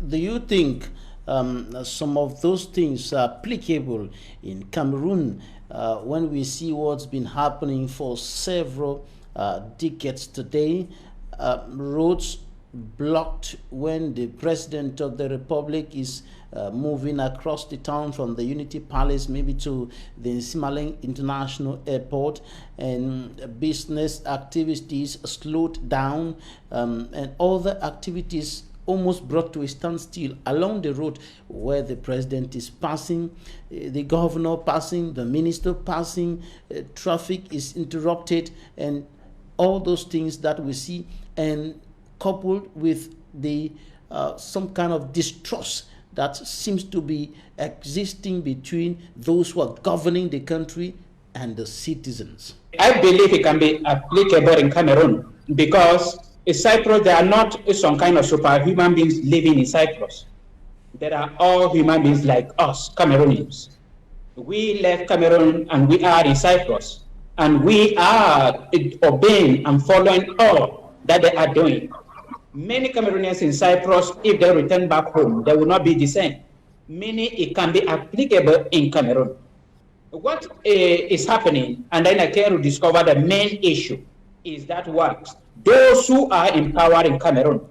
do you think some of those things are applicable in Cameroon when we see what's been happening for several decades today? Roads blocked when the president of the republic is moving across the town from the Unity Palace maybe to the Simaleng International Airport, and business activities slowed down, and other activities almost brought to a standstill along the road where the president is passing, the governor passing, the minister passing, traffic is interrupted, and all those things that we see, and coupled with the some kind of distrust that seems to be existing between those who are governing the country and the citizens. I believe it can be applicable in Cameroon because in Cyprus there are not some kind of superhuman beings living in Cyprus. There are all human beings like us, Cameroonians. We left Cameroon and we are in Cyprus, and we are obeying and following all that they are doing. Many Cameroonians in Cyprus, if they return back home, they will not be the same. Meaning it can be applicable in Cameroon. What is happening, and then I came to discover the main issue, is that what those who are in power in Cameroon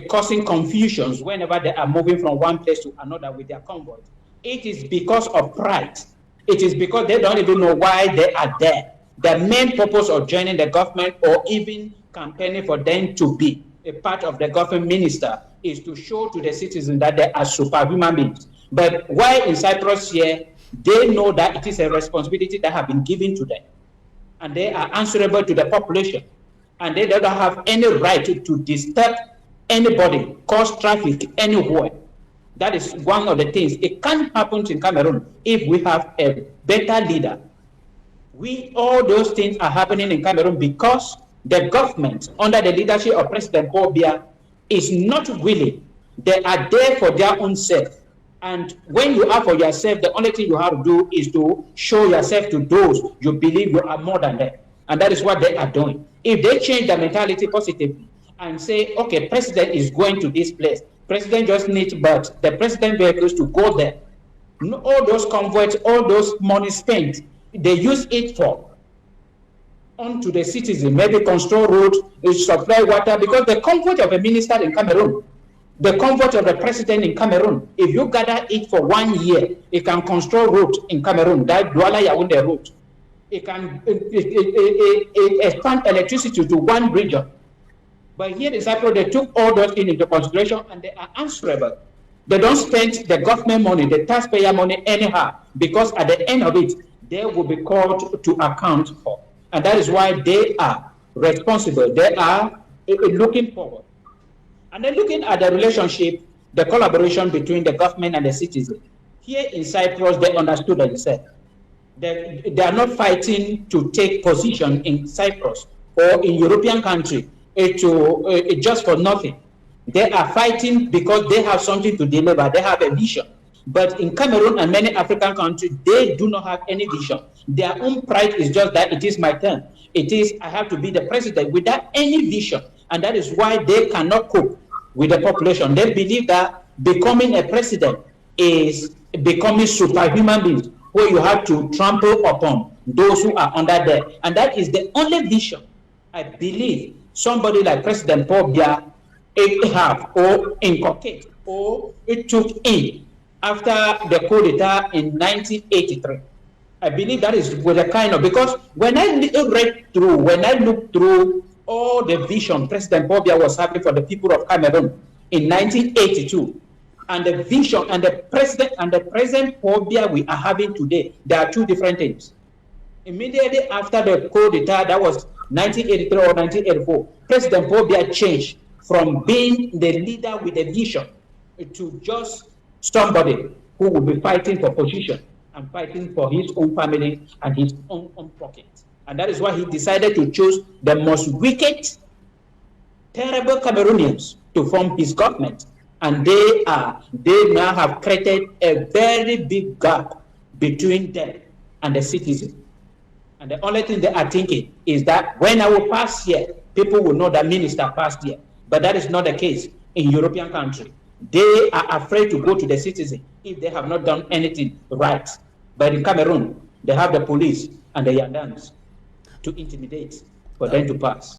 causing confusions whenever they are moving from one place to another with their convoys. It is because of pride. It is because they don't even know why they are there. The main purpose of joining the government or even campaigning for them to be a part of the government minister is to show to the citizens that they are superhuman beings. But while in Cyprus here, they know that it is a responsibility that has been given to them, and they are answerable to the population, and they don't have any right to disturb anybody, cause traffic anywhere. That is one of the things. It can't happen in Cameroon if we have a better leader. All those things are happening in Cameroon because the government, under the leadership of President Paul Biya, is not willing. They are there for their own self. And when you are for yourself, the only thing you have to do is to show yourself to those you believe you are more than them. And that is what they are doing. If they change their mentality positively and say, okay, president is going to this place, president just needs but the president vehicles to go there. All those convoys, all those money spent, they use it for onto the citizen, maybe construct roads, supply water, because the comfort of a minister in Cameroon, the comfort of the president in Cameroon, if you gather it for 1 year, it can construct roads in Cameroon, that Douala Yaoundé road. It can expand electricity to one region. But here in Cyprus, they took all those things into consideration and they are answerable. They don't spend the government money, the taxpayer money anyhow, because at the end of it, they will be called to account for. And that is why they are responsible. They are looking forward. And then looking at the relationship, the collaboration between the government and the citizen. Here in Cyprus, they understood themselves. They are not fighting to take position in Cyprus or in European country just for nothing. They are fighting because they have something to deliver. They have a vision. But in Cameroon and many African countries, they do not have any vision. Their own pride is just that it is my turn. It is, I have to be the president without any vision. And that is why they cannot cope with the population. They believe that becoming a president is becoming superhuman beings, where you have to trample upon those who are under there. And that is the only vision I believe somebody like President Paul Biya have or inculcate or it took in after the coup d'etat in 1983. I believe that is with a kind of, because when I looked through all the vision President Paul Biya was having for the people of Cameroon in 1982, and the vision and the President Paul Biya we are having today, there are two different things. Immediately after the coup d'etat, that was 1983 or 1984, President Paul Biya changed from being the leader with a vision to just somebody who will be fighting for position and fighting for his own family and his own pocket. And that is why he decided to choose the most wicked, terrible Cameroonians to form his government. And they now have created a very big gap between them and the citizen. And the only thing they are thinking is that when I will pass here, people will know that minister passed here. But that is not the case in European countries. They are afraid to go to the citizen if they have not done anything right. But in Cameroon, they have the police and the Yandans to intimidate for them to pass.